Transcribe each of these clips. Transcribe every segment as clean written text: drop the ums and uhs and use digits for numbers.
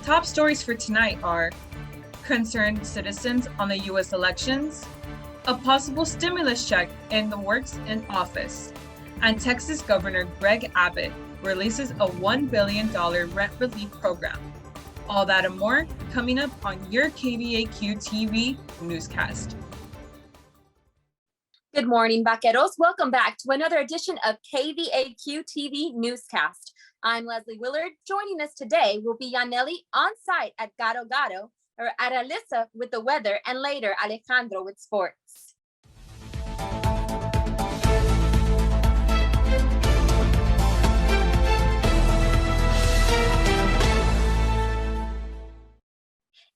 Top stories for tonight are concerned citizens on the U.S. elections, a possible stimulus check in the works in office, and Texas Governor Greg Abbott releases a $1 billion rent relief program. All that and more coming up on your KVAQ TV newscast. Good morning, vaqueros. Welcome back to another edition of KVAQ TV newscast. I'm Leslie Willard. Joining us today will be Yanelli on site at Gado Gado, or at Alyssa with the weather, and later Alejandro with sports.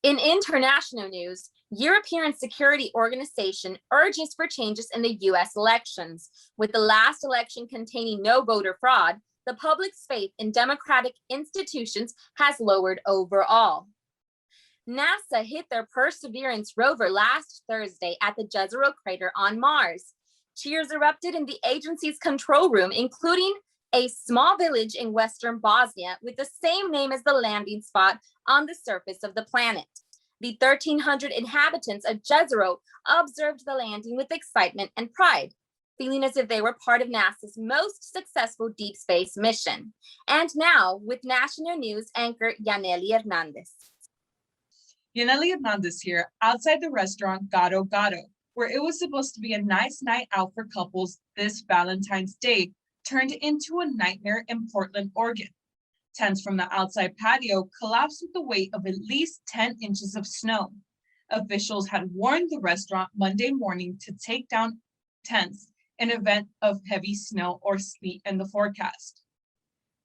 In international news, European Security Organization urges for changes in the U.S. elections. With the last election containing no voter fraud, the public's faith in democratic institutions has lowered overall. NASA hit their Perseverance rover last Thursday at the Jezero crater on Mars. Cheers erupted in the agency's control room, including a small village in western Bosnia with the same name as the landing spot on the surface of the planet. The 1,300 inhabitants of Jezero observed the landing with excitement and pride, feeling as if they were part of NASA's most successful deep space mission. And now with National News anchor Yanelli Hernandez. Yanelli Hernandez here, outside the restaurant Gado Gado, where it was supposed to be a nice night out for couples this Valentine's Day, turned into a nightmare in Portland, Oregon. Tents from the outside patio collapsed with the weight of at least 10 inches of snow. Officials had warned the restaurant Monday morning to take down tents in event of heavy snow or sleet in the forecast.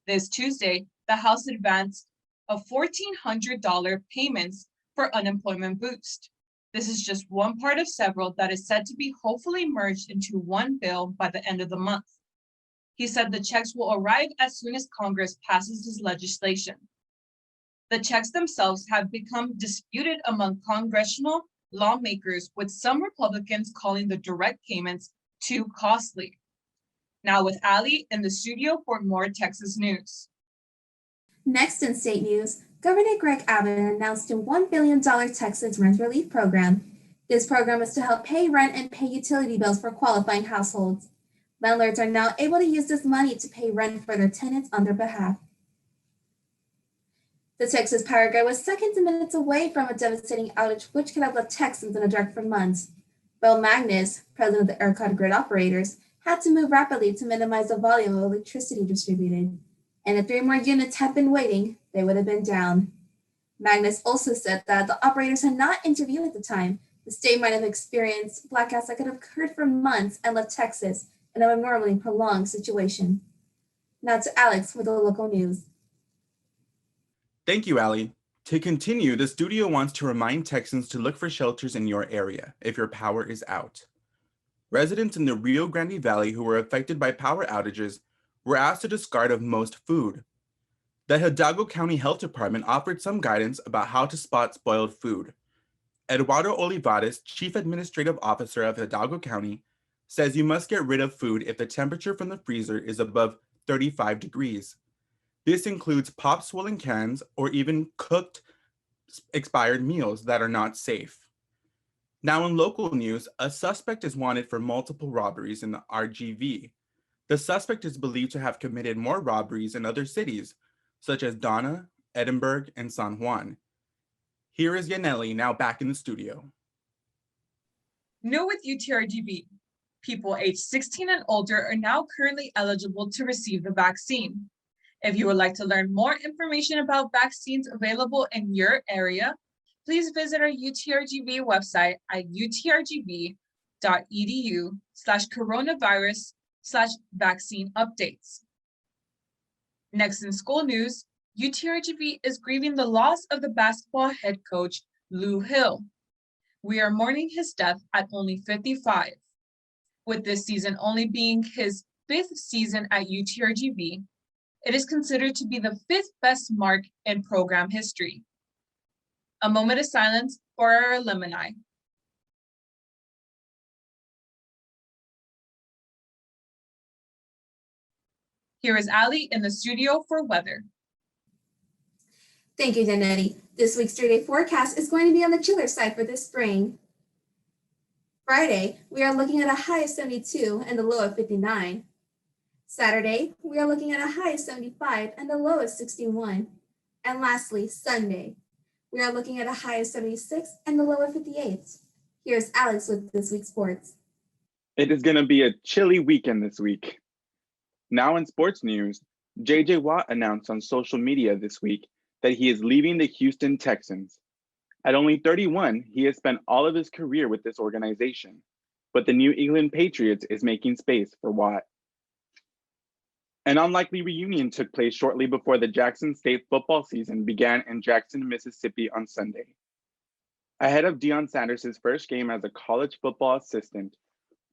This Tuesday, the House advanced a $1,400 payments for unemployment boost. This is just one part of several that is said to be hopefully merged into one bill by the end of the month. He said the checks will arrive as soon as Congress passes this legislation. The checks themselves have become disputed among congressional lawmakers, with some Republicans calling the direct payments too costly. Now with Ali in the studio for more Texas news. Next in state news, Governor Greg Abbott announced a $1 billion Texas rent relief program. This program is to help pay rent and pay utility bills for qualifying households. Landlords are now able to use this money to pay rent for their tenants on their behalf. The Texas power grid was seconds and minutes away from a devastating outage, which could have left Texans in the dark for months. Bill Magnus, president of the ERCOT grid operators, had to move rapidly to minimize the volume of electricity distributed. And if 3 more units had been waiting, they would have been down. Magnus also said that the operators had not intervened at the time. The state might have experienced blackouts that could have occurred for months and left Texas in a abnormally prolonged situation. Now to Alex with the local news. Thank you, Ali. To continue, the studio wants to remind Texans to look for shelters in your area if your power is out. Residents in the Rio Grande Valley who were affected by power outages were asked to discard of most food. The Hidalgo County Health Department offered some guidance about how to spot spoiled food. Eduardo Olivares, Chief Administrative Officer of Hidalgo County, says you must get rid of food if the temperature from the freezer is above 35 degrees. This includes pop swollen cans or even cooked expired meals that are not safe. Now in local news, a suspect is wanted for multiple robberies in the RGV. The suspect is believed to have committed more robberies in other cities, such as Donna, Edinburgh, and San Juan. Here is Yanelli, now back in the studio. New with UTRGV, people aged 16 and older are now currently eligible to receive the vaccine. If you would like to learn more information about vaccines available in your area, please visit our UTRGV website at utrgv.edu/coronavirus/vaccine updates. Next in school news, UTRGV is grieving the loss of the basketball head coach, Lou Hill. We are mourning his death at only 55. With this season only being his 5th season at UTRGV, it is considered to be the 5th best mark in program history. A moment of silence for our alumni. Here is Ali in the studio for weather. Thank you, Yanelli. This week's 3-day forecast is going to be on the chiller side for this spring. Friday, we are looking at a high of 72 and a low of 59. Saturday, we are looking at a high of 75 and a low of 61. And lastly, Sunday, we are looking at a high of 76 and a low of 58. Here's Alex with this week's sports. It is going to be a chilly weekend this week. Now in sports news, J.J. Watt announced on social media this week that he is leaving the Houston Texans. At only 31, he has spent all of his career with this organization, but the New England Patriots is making space for Watt. An unlikely reunion took place shortly before the Jackson State football season began in Jackson, Mississippi on Sunday. Ahead of Deion Sanders' first game as a college football assistant,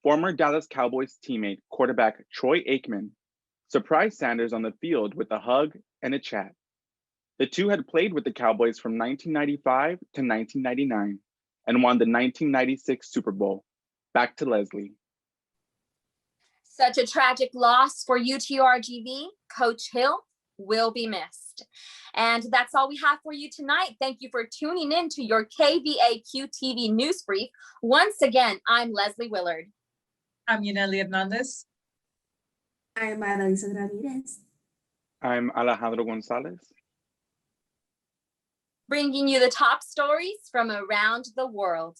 former Dallas Cowboys teammate quarterback Troy Aikman surprised Sanders on the field with a hug and a chat. The two had played with the Cowboys from 1995 to 1999 and won the 1996 Super Bowl. Back to Leslie. Such a tragic loss for UTRGV. Coach Hill will be missed. And that's all we have for you tonight. Thank you for tuning in to your KVAQ TV Newsbrief. Once again, I'm Leslie Willard. I'm Yanelli Hernandez. I'm Annalisa Ramirez. I'm Alejandro Gonzalez. Bringing you the top stories from around the world.